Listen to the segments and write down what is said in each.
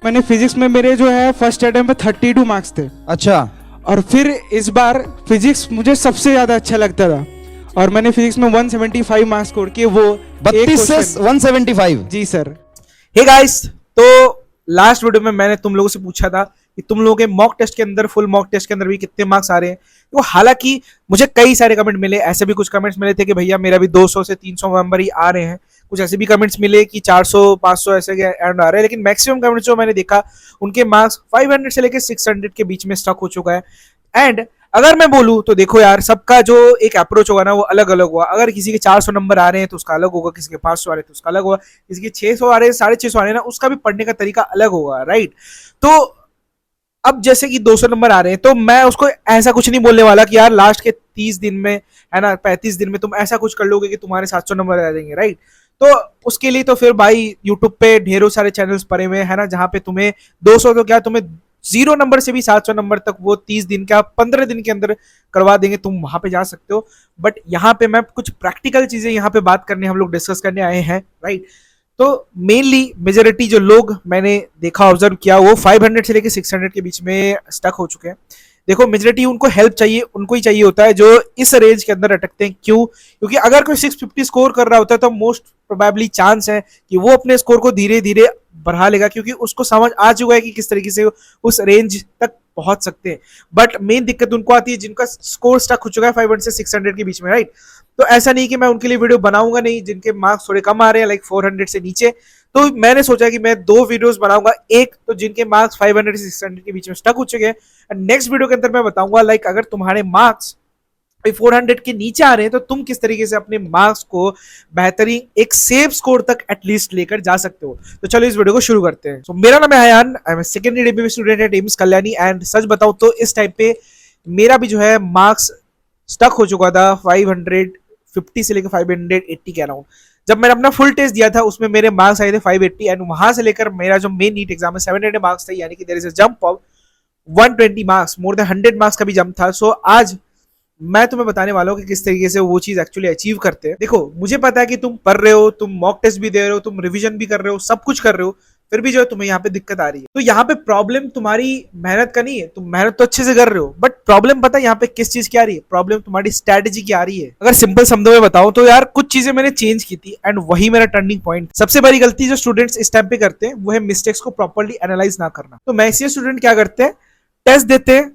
मैंने फिजिक्स में मेरे जो है फर्स्ट अटेम्प्ट पे 32 मार्क्स थे। अच्छा, और फिर इस बार फिजिक्स मुझे सबसे ज्यादा अच्छा लगता था और मैंने फिजिक्स में 175 मार्क्स स्कोर किए। वो 32 से 175। जी सर। हे गाइस, तो लास्ट वीडियो में मैंने तुम लोगों से पूछा था कि तुम लोगों के मॉक टेस्ट के अंदर, फुल मॉक टेस्ट के अंदर भी कितने मार्क्स आ रहे हैं। तो हालांकि मुझे कई सारे कमेंट मिले, ऐसे भी कुछ कमेंट्स मिले थे कि भैया मेरा भी 200 से 300 नंबर ही आ रहे हैं। कुछ ऐसे भी कमेंट्स मिले कि 400 500 ऐसे एंड आ रहे हैं। लेकिन मैक्सिमम कमेंट्स जो मैंने देखा, उनके मार्क्स 500 से लेकर 600 के बीच में स्टक हो चुका है। एंड अगर मैं बोलूं तो देखो यार, सबका जो एक अप्रोच होगा ना वो अलग अलग होगा। अगर किसी के 400 नंबर आ रहे हैं तो उसका अलग होगा, किसी के 500 आ रहे हैं तो उसका अलग होगा, किसी के 600 आ रहे हैं, 650 आ रहे हैं ना, उसका भी पढ़ने का तरीका अलग होगा, राइट। तो अब जैसे कि 200 नंबर आ रहे हैं तो मैं उसको ऐसा कुछ नहीं बोलने वाला कि यार लास्ट के 30 दिन में, है ना, 35 दिन में तुम ऐसा कुछ कर लोगे कि तुम्हारे 700 नंबर आ जाएंगे, राइट। तो उसके लिए तो फिर भाई यूट्यूब पे ढेरों सारे चैनल्स पड़े हुए हैं ना, जहां पे तुम्हें 200 तो क्या, तुम्हें 0 नंबर से भी 700 नंबर तक वो 30 दिन का 15 दिन के अंदर करवा देंगे। तुम वहां पे जा सकते हो। बट यहाँ पे मैं कुछ प्रैक्टिकल चीजें यहाँ पे बात करने, हम लोग डिस्कस करने आए हैं, राइट। तो मेनली मेजोरिटी जो लोग मैंने देखा, ऑब्जर्व किया, वो 500 से लेकर 600 के बीच में स्टक हो चुके हैं। देखो मेजोरिटी उनको हेल्प चाहिए, उनको ही चाहिए होता है जो इस रेंज के अंदर अटकते हैं। क्यों? क्योंकि अगर कोई 650 स्कोर कर रहा होता है तो मोस्ट प्रोबेबली चांस है कि वो अपने स्कोर को धीरे धीरे बढ़ा लेगा, क्योंकि उसको समझ आ चुका है कि किस तरीके से उस रेंज तक पहुंच सकते हैं। बट मेन दिक्कत उनको आती है जिनका स्कोर स्टक हो चुका है 500 से 600 के बीच में, राइट। तो ऐसा नहीं कि मैं उनके लिए वीडियो बनाऊंगा नहीं, जिनके मार्क्स थोड़े कम आ रहे हैं, लाइक 400 से नीचे। तो मैंने सोचा कि मैं 2 वीडियोस बनाऊंगा। एक तो जिनके मार्क्स 500 से 600 के बीच में स्टक हो चुके हैं, एंड नेक्स्ट वीडियो के अंदर मैं बताऊंगा लाइक अगर तुम्हारे मार्क्स 400 के नीचे आ रहे हैं तो तुम किस तरीके से अपने मार्क्स को बेहतरीन एक सेफ स्कोर तक एटलीस्ट लेकर जा सकते हो। तो चलो इस वीडियो को शुरू करते हैं। तो मेरा नाम है Hayyan, I am second year MBBS student at AIIMS Kalyani. And such बताऊं तो इस टाइम पे मेरा भी जो है मार्क्स स्टक हो चुका था 550 से लेकर 580 के अराउंड। जब मैंने अपना फुल टेस्ट दिया था उसमें मेरे मार्क्स आए थे 580, एंड वहां से लेकर मेरा जो मेन नीट एग्जाम है 700 मार्क्स थे, यानी कि there is a jump of 120 marks, more than 100 marks का भी जंप था। सो आज मैं तुम्हें बताने वाला हूँ कि किस तरीके से वो चीज एक्चुअली अचीव करते हैं। देखो मुझे पता है कि तुम पढ़ रहे हो, तुम मॉक टेस्ट भी दे रहे हो, तुम रिवीजन भी कर रहे हो, सब कुछ कर रहे हो, फिर भी जो है तुम्हें यहाँ पे दिक्कत आ रही है। तो यहाँ पे प्रॉब्लम तुम्हारी मेहनत का नहीं है, तुम मेहनत तो अच्छे से कर रहे हो, बट प्रॉब्लम पता है यहाँ पे किस चीज की आ रही है? प्रॉब्लम तुम्हारी स्ट्रेटेजी की आ रही है। अगर सिंपल शब्दों में बताऊं तो यार कुछ चीजें मैंने चेंज की थी, एंड वही मेरा टर्निंग पॉइंट। सबसे बड़ी गलती जो स्टूडेंट्स इस टाइम पे करते हैं वो है मिस्टेक्स को प्रॉपरली एनालाइज ना करना। तो मैक्सिमम स्टूडेंट क्या करते हैं, टेस्ट देते हैं,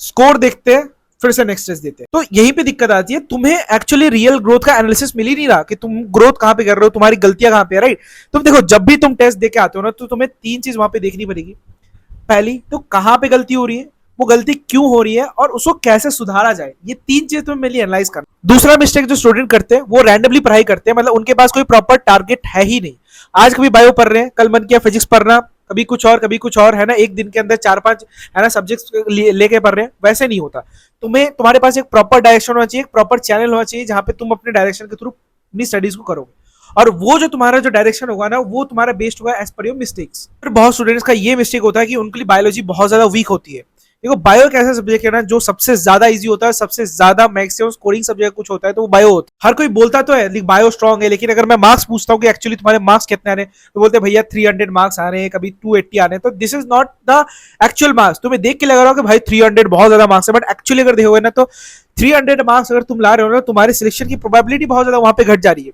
स्कोर देखते हैं, फिर से नेक्स्ट टेस्ट देते हैं। तो यहीं पे दिक्कत आती है, तुम्हें एक्चुअली रियल ग्रोथ का एनालिसिस मिल ही नहीं रहा कि तुम ग्रोथ कहां पे कर रहे हो, तुम्हारी गलतियां कहां पे है, राइट। तुम देखो जब भी तुम टेस्ट देके आते हो ना तो तुम्हें 3 चीज वहां पे देखनी पड़ेगी। पहली तो कहां पे गलती हो रही है, वो गलती क्यों हो रही है, और उसको कैसे सुधारा जाए। ये 3 चीज तुम्हें मेनली एनालाइज करना। दूसरा मिस्टेक जो स्टूडेंट करते हैं वो रैंडमली पढ़ाई करते हैं, मतलब उनके पास कोई प्रॉपर टारगेट है ही नहीं। आज कभी बायो पढ़ रहे हैं, कल मन किया फिजिक्स पढ़ना, कभी कुछ और कभी कुछ और, है ना। एक दिन के अंदर 4-5 है ना सब्जेक्ट्स लेके पढ़ रहे हैं, वैसे नहीं होता। तुम्हें तुम्हारे पास एक प्रॉपर डायरेक्शन होना चाहिए, एक प्रॉपर चैनल होना चाहिए जहां पे तुम अपने डायरेक्शन के थ्रू अपनी स्टडीज को करोगे, और वो जो तुम्हारा जो डायरेक्शन होगा ना वो तुम्हारा बेस्ड होगा एज पर योर मिस्टेक्स। फिर बहुत स्टूडेंट्स का ये मिस्टेक होता है कि उनके लिए बायोलॉजी बहुत ज्यादा वीक होती है। देखो बायो एक ऐसा सब्जेक्ट है ना जो सबसे ज्यादा इजी होता है, सबसे ज्यादा मैक्सिमम स्कोरिंग सब्जेक्ट कुछ होता है तो वो बायो होता है। हर कोई बोलता तो है बायो स्ट्रॉन्ग है, लेकिन अगर मैं मार्क्स पूछता हूँ कि एक्चुअली तुम्हारे मार्क्स कितने आ रहे हैं तो बोलते हैं भैया 300 मार्क्स आ रहे हैं, कभी 280 आ रहे हैं। तो this is not the actual marks. तुम्हें देख के लग रहा हो कि भाई 300 बहुत ज्यादा मार्क्स है, बट एक्चुअली अगर देखोगे ना तो 300 मार्क्स अगर तुम ला रहे हो ना, तुम्हारे सिलेक्शन की प्रोबेबिलिटी बहुत ज्यादा वहां पे घट जा रही है।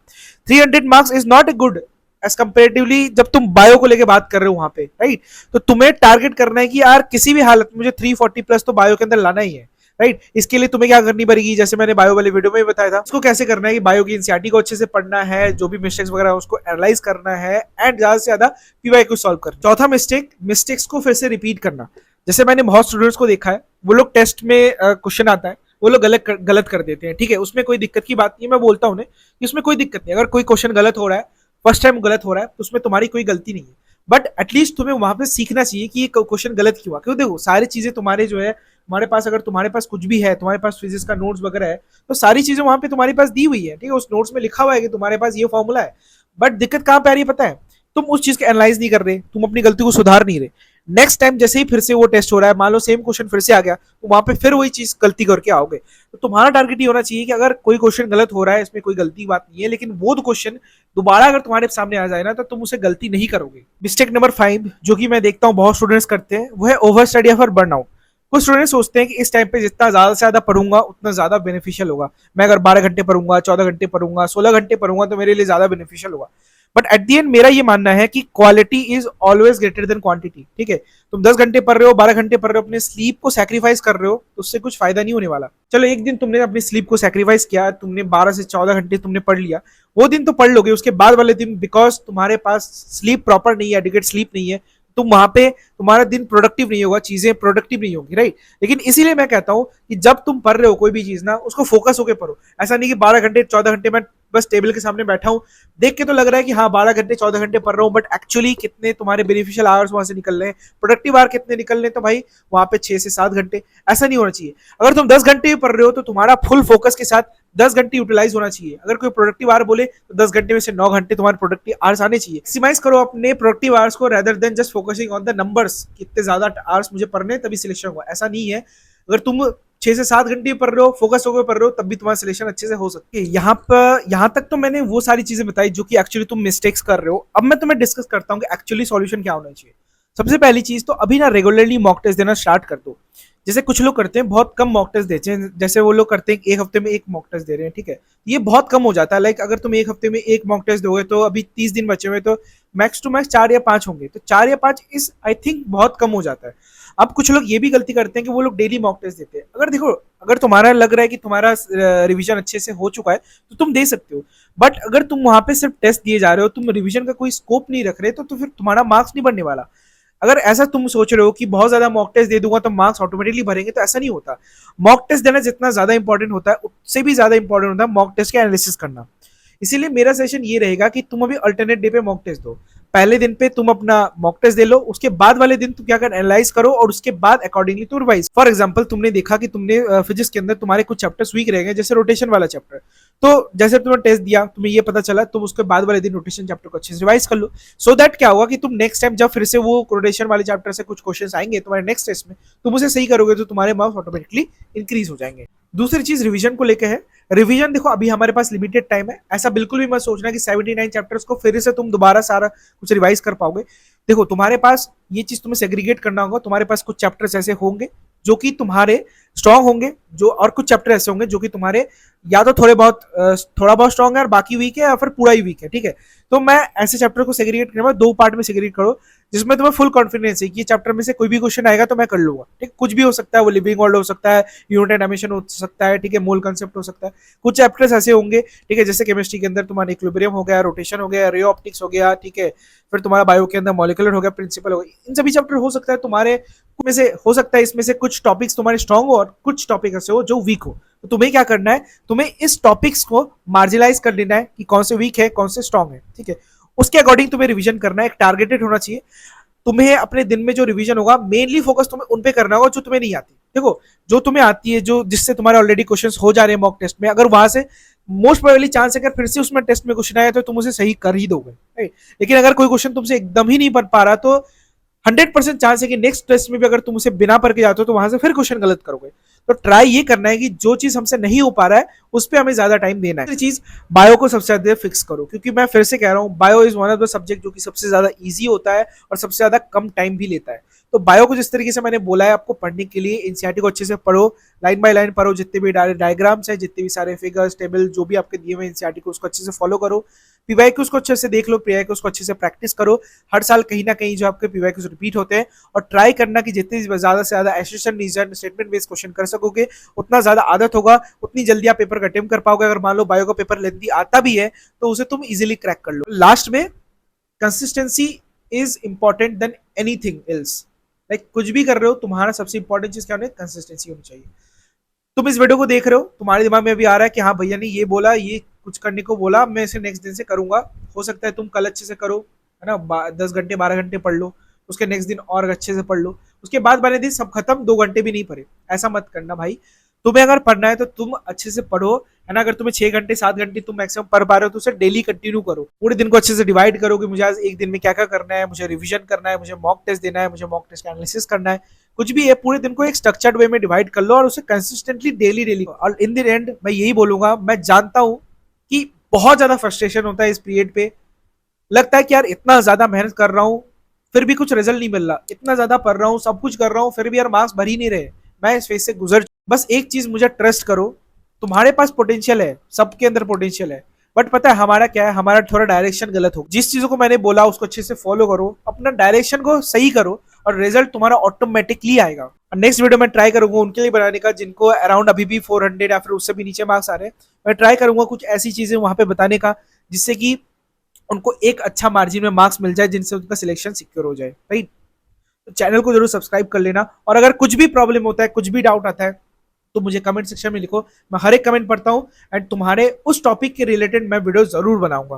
300 marks is not a good edge comparatively जब तुम बायो को लेके बात कर रहे हो वहां पे, राइट। तो तुम्हें टारगेट करना है कि यार किसी भी हालत में मुझे 340 प्लस तो बायो के अंदर लाना ही है, राइट। इसके लिए तुम्हें क्या करनी पड़ेगी, जैसे मैंने बायो वाले वीडियो में भी बताया था, उसको कैसे करना है कि बायो की एनसीईआरटी को अच्छे से पढ़ना है, जो भी मिस्टेक्स वगैरह है उसको एनालाइज करना है, एंड ज्यादा से ज्यादा पीवाई को सॉल्व करना। चौथा मिस्टेक, मिस्टेक्स को फिर से रिपीट करना। जैसे मैंने बहुत स्टूडेंट्स को देखा है, वो लोग टेस्ट में क्वेश्चन आता है, वो लोग गलत कर देते हैं, ठीक है। उसमें कोई दिक्कत की बात नहीं है, मैं बोलता हूं कि उसमें कोई दिक्कत नहीं। अगर कोई क्वेश्चन गलत हो रहा है, फर्स्ट टाइम गलत हो रहा है, तो उसमें तुम्हारी कोई गलती नहीं है, बट एटलीस्ट तुम्हें वहां पे सीखना चाहिए कि ये क्वेश्चन गलत क्यों हुआ। क्यों? देखो सारी चीजें तुम्हारे जो है तुम्हारे पास, अगर तुम्हारे पास कुछ भी है, तुम्हारे पास फिजिक्स का नोट्स वगैरह है, तो सारी चीजें वहां पे तुम्हारे पास दी हुई है, ठीक है। उस नोट्स में लिखा हुआ है कि तुम्हारे पास ये फॉर्मूला है, बट दिक्कत कहां पे आ रही है पता है? तुम उस चीज को एनालाइज नहीं कर रहे, तुम अपनी गलती को सुधार नहीं रहे। नेक्स्ट टाइम जैसे ही फिर से वो टेस्ट हो रहा है, मान लो सेम क्वेश्चन फिर से आ गया, तो वहां पे फिर वही चीज गलती करके आओगे। तो तुम्हारा टारगेट ये होना चाहिए कि अगर कोई क्वेश्चन गलत हो रहा है, इसमें कोई गलती बात नहीं है, लेकिन वो क्वेश्चन दोबारा अगर तुम्हारे सामने आ जाए ना, तो तुम उसे गलती नहीं करोगे। मिस्टेक नंबर 5 जो कि मैं देखता हूँ बहुत स्टूडेंट्स करते हैं, वो है ओवर स्टडी या फिर बर्नआउट। कुछ स्टूडेंट सोचते हैं कि इस टाइम पे जितना ज्यादा से ज्यादा पढ़ूंगा उतना ज्यादा बेनिफिशियल होगा। मैं अगर 12 घंटे पढ़ूंगा, 14 घंटे पढ़ूंगा, 16 घंटे पढ़ूंगा तो मेरे लिए ज्यादा बेनिफिशियल होगा। बट एट दी एंड मेरा ये मानना है कि quality is always greater than quantity. ठीक है, तुम 10 घंटे पढ़ रहे हो, 12 घंटे पढ़ रहे हो, अपने स्लीप को सैक्रिफाइस कर रहे हो, तो उससे कुछ फायदा नहीं होने वाला। चलो एक दिन तुमने अपनी स्लीप को सैक्रिफाइस किया, तुमने 12 से 14 घंटे तुमने पढ़ लिया, वो दिन तो पढ़ लोगे, उसके बाद वाले दिन बिकॉज तुम्हारे पास स्लीप प्रॉपर नहीं है, एडिक्वेट स्लीप नहीं है, तुम वहां पे तुम्हारा दिन प्रोडक्टिव नहीं होगा, चीजें प्रोडक्टिव नहीं होगी, राइट। लेकिन इसीलिए मैं कहता हूं कि जब तुम पढ़ रहे हो कोई भी चीज ना, उसको फोकस होकर पढ़ो। ऐसा नहीं कि 12 घंटे 14 घंटे मैं बस टेबल के सामने बैठा हूं, देख के तो लग रहा है कि हाँ 12 घंटे 14 घंटे पढ़ रहा हूं, बट एक्चुअली कितने तुम्हारे बेनिफिशियल आवर्स वहां से निकल रहे हैं, प्रोडक्टिव आवर कितने निकल रहे हैं, तो भाई वहां पे 6 से 7 घंटे। ऐसा नहीं होना चाहिए। अगर तुम 10 घंटे पढ़ रहे हो तो तुम्हारा फुल फोकस के साथ 10 घंटे यूटिलाइज होना चाहिए। अगर कोई प्रोडक्टिव आवर बोले तो 10 घंटे में से 9 घंटे तुम्हारे प्रोडक्टिव आवर्स आने चाहिए। मैक्सिमाइज करो अपने प्रोडक्टिव आवर्स को rather than just focusing on the numbers, कितने ज्यादा आवर्स मुझे पढ़ने तभी सिलेक्शन हुआ। ऐसा नहीं है। अगर तुम 6 से 7 घंटे पढ़ रहे हो, फोकस होकर पढ़ रहे हो, तब भी तुम्हारा सिलेक्शन अच्छे से हो सकती है। यहाँ तक तो मैंने वो सारी चीजें बताई जो कि एक्चुअली तुम मिस्टेक्स कर रहे हो। अब मैं तुम्हें डिस्कस करता हूँ कि एक्चुअली सॉल्यूशन क्या होना चाहिए। सबसे पहली चीज तो अभी ना रेगुलरली मॉक टेस्ट देना स्टार्ट कर दो। जैसे कुछ लोग करते हैं बहुत कम मॉक टेस्ट देते हैं, जैसे वो लोग करते हैं एक हफ्ते में एक मॉक टेस्ट दे रहे हैं, ठीक है, ये बहुत कम हो जाता है। लाइक अगर तुम एक हफ्ते में एक मॉक टेस्ट दोगे तो अभी 30 दिन बचे हुए, तो मैक्स टू मैक्स 4 या 5 होंगे, तो 4 या 5 इस आई थिंक बहुत कम हो जाता है। अब कुछ लोग ये भी गलती करते हैं कि वो लोग डेली मॉक टेस्ट देते हैं। अगर देखो, अगर तुम्हारा लग रहा है कि तुम्हारा रिवीजन अच्छे से हो चुका है तो तुम दे सकते हो, बट अगर तुम वहां पे सिर्फ टेस्ट दिए जा रहे हो, तुम रिवीजन का कोई स्कोप नहीं रख रहे, तो फिर तुम्हारा मार्क्स नहीं बढ़ने वाला। अगर ऐसा तुम सोच रहे हो कि बहुत ज्यादा मॉक टेस्ट दे दूंगा तो मार्क्स ऑटोमेटिकली भरेंगे, तो ऐसा नहीं होता। मॉक टेस्ट देना जितना ज्यादा इंपॉर्टेंट होता है, उससे भी ज्यादा इंपॉर्टेंट होता है मॉक टेस्ट का एनालिसिस करना। इसीलिए मेरा सेशन ये रहेगा कि तुम अभी अल्टरनेट डे पे मॉक टेस्ट दो। पहले दिन पे तुम अपना मॉक टेस्ट दे लो, उसके बाद वाले दिन तुम क्या कर एनालाइज करो और उसके बाद अकॉर्डिंगली तुम रिवाइज। फॉर एग्जांपल तुमने देखा कि तुमने फिजिक्स के अंदर तुम्हारे कुछ चैप्टर्स वीक रह गए, जैसे रोटेशन वाला चैप्टर, तो जैसे तुमने टेस्ट दिया, तुम्हें ये पता चला, तुम उसके बाद वाले दिन रोटेशन चैप्टर को अच्छे से रिवाइज कर लो। सो दैट क्या होगा कि तुम नेक्स्ट टाइम जब फिर से वो रोटेशन वाले चैप्टर से कुछ क्वेश्चन आएंगे तुम्हारे नेक्स्ट टेस्ट में, तुम उसे सही करोगे तो तुम्हारे मार्क्स ऑटोमेटिकली इंक्रीज हो जाएंगे। दूसरी चीज रिवीजन को लेकर है। रिवीजन देखो, अभी हमारे पास लिमिटेड टाइम है, ऐसा बिल्कुल भी मत सोचना कि 79 चैप्टर्स को फिर से तुम दोबारा सारा कुछ रिवाइज कर पाओगे। देखो, तुम्हारे पास ये चीज तुम्हें सेग्रीगेट करना होगा। तुम्हारे पास कुछ चैप्टर्स ऐसे होंगे जो कि तुम्हारे स्ट्रांग होंगे, जो और कुछ चैप्टर ऐसे होंगे जो कि तुम्हारे या तो थोड़ा बहुत स्ट्रांग है और बाकी वीक है, या फिर पूरा ही वीक है, ठीक है। तो मैं ऐसे चैप्टर को सेग्रीगेट करने में 2 पार्ट में सेग्रीगेट करो, जिसमें तुम्हें फुल कॉन्फिडेंस है कि ये चैप्टर में से कोई भी क्वेश्चन आएगा तो मैं कर लूंगा, ठीक। कुछ भी हो सकता है, वो लिविंग वर्ल्ड हो सकता है, यूनिट एंड डायमेंशन हो सकता है, ठीक है, मोल कंसेप्ट हो सकता है। कुछ चैप्टर्स ऐसे होंगे, ठीक है, जैसे केमिस्ट्री के अंदर तुम्हारा इक्विलिब्रियम हो गया, रोटेशन हो गया, रे ऑप्टिक्स हो गया, ठीक है, फिर तुम्हारा बायो के अंदर मॉलिक्यूलर हो गया, प्रिंसिपल हो गया। इन सभी चैप्टर हो सकता है तुम्हारे में से, हो सकता है इसमें से कुछ टॉपिक्स तुम्हारे स्ट्रांग हो और कुछ टॉपिक ऐसे हो जो वीक हो। तो तुम्हें क्या करना है, तुम्हें इस टॉपिक्स को मार्जिनलाइज कर लेना है कि कौन से वीक है, कौन से स्ट्रांग है, ठीक है। उसके अकॉर्डिंग तुम्हें रिवीजन करना है, एक टारगेटेड होना चाहिए। तुम्हें अपने दिन में जो रिवीजन होगा, मेनली फोकस तुम्हें उन पे करना होगा जो तुम्हें नहीं आती। देखो, जो तुम्हें आती है, जो जिससे तुम्हारे ऑलरेडी क्वेश्चंस हो जा रहे हैं मॉक टेस्ट में, अगर वहां से मोस्ट प्रोबेबली चांस है कि फिर से उसमें टेस्ट में क्वेश्चन आया तो तुम उसे सही कर ही दोगे, राइट। लेकिन अगर कोई क्वेश्चन तुमसे एकदम ही नहीं बन पा रहा, तो 100% चांस है कि नेक्स्ट टेस्ट में भी अगर तुम उसे बिना पढ़ के जाते हो तो वहां से फिर क्वेश्चन गलत करोगे। तो ट्राई ये करना है कि जो चीज हमसे नहीं हो पा रहा है उस पर हमें ज्यादा टाइम देना है। चीज, बायो को सबसे ज्यादा फिक्स करो, क्योंकि मैं फिर से कह रहा हूँ, bio is one of the subject जो कि सबसे ज्यादा ईजी होता है और सबसे ज्यादा कम टाइम भी लेता है। तो बायो को जिस तरीके से मैंने बोला है आपको पढ़ने के लिए, एनसीईआरटी को अच्छे से पढ़ो, लाइन बाय लाइन पढ़ो, जितने भी डायग्राम्स है, जितने भी सारे फिगर्स, टेबल जो भी आपके दिए हुए एनसीईआरटी को, उसको अच्छे से फॉलो करो। पीवाईक्यूज को अच्छे से देख लो, पीवाईक्यूज को अच्छे से प्रैक्टिस करो। हर साल कहीं ना कहीं जो आपके पीवाईक्यूज रिपीट होते हैं, और ट्राई करना कि जितनी ज्यादा से ज्यादा assertion reason statement based question कर सकोगे, उतना ज्यादा आदत होगा, उतनी जल्दी आप पेपर का अटेम्प्ट कर पाओगे। अगर मान लो बायो का पेपर लेंथी आता भी है तो उसे तुम इजीली क्रैक कर लो। लास्ट में, consistency is important than anything else. Like कुछ भी कर रहे हो, तुम्हारा सबसे इंपॉर्टेंट चीज क्या होनी है, कंसिस्टेंसी होनी चाहिए। तुम इस वीडियो को देख रहे हो, तुम्हारे दिमाग में अभी आ रहा है कि हाँ भैया ने ये बोला, ये कुछ करने को बोला, मैं इसे नेक्स्ट दिन से करूंगा। हो सकता है तुम कल अच्छे से करो, है ना, 10 घंटे 12 घंटे पढ़ लो, उसके नेक्स्ट दिन और अच्छे से पढ़ लो, उसके बाद वाले दिन सब खत्म, 2 घंटे भी नहीं पढ़े। ऐसा मत करना भाई। तुम्हें अगर पढ़ना है तो तुम अच्छे से पढ़ो, है ना। अगर तुम्हें 6 घंटे 7 घंटे तुम मैक्सिमम पढ़ पा रहे हो तो उसे डेली कंटिन्यू करो। पूरे दिन को अच्छे से डिवाइड करो कि मुझे आज एक दिन में क्या क्या करना है, मुझे रिवीजन करना है, मुझे मॉक टेस्ट देना है, मुझे मॉक टेस्ट का एनालिसिस करना है, कुछ भी है। पूरे दिन को एक स्ट्रक्चर्ड वे में डिवाइड कर लो और उसे कंसिस्टेंटली डेली डेली। और इन द एंड मैं यही बोलूंगा, मैं जानता हूं कि बहुत ज्यादा फ्रस्ट्रेशन होता है इस पीरियड पे, लगता है कि यार इतना ज्यादा मेहनत कर रहा हूँ फिर भी कुछ रिजल्ट नहीं मिल रहा, इतना ज्यादा पढ़ रहा हूँ, सब कुछ कर रहा हूँ, फिर भी यार मार्क्स भर ही नहीं रहे। मैं इस फेज से गुजर, बस एक चीज मुझे ट्रस्ट करो, तुम्हारे पास पोटेंशियल है, सबके अंदर पोटेंशियल है, बट पता है हमारा क्या है, हमारा थोड़ा डायरेक्शन गलत हो। जिस चीजों को मैंने बोला उसको अच्छे से फॉलो करो, अपना डायरेक्शन को सही करो और रिजल्ट तुम्हारा ऑटोमेटिकली आएगा। नेक्स्ट वीडियो में ट्राई करूंगा उनके लिए बनाने का जिनको अराउंड अभी भी 400 या फिर उससे भी नीचे मार्क्स आ रहे हैं। मैं ट्राई करूंगा कुछ ऐसी चीजें वहां पे बताने का जिससे कि उनको एक अच्छा मार्जिन में मार्क्स मिल जाए, जिनसे उनका सिलेक्शन सिक्योर हो जाए। राइट, तो चैनल को जरूर सब्सक्राइब कर लेना। और अगर कुछ भी प्रॉब्लम होता है, कुछ भी डाउट आता है तो मुझे कमेंट सेक्शन में लिखो, मैं हर एक कमेंट पढ़ता हूँ एंड तुम्हारे उस टॉपिक के रिलेटेड मैं वीडियो जरूर बनाऊंगा।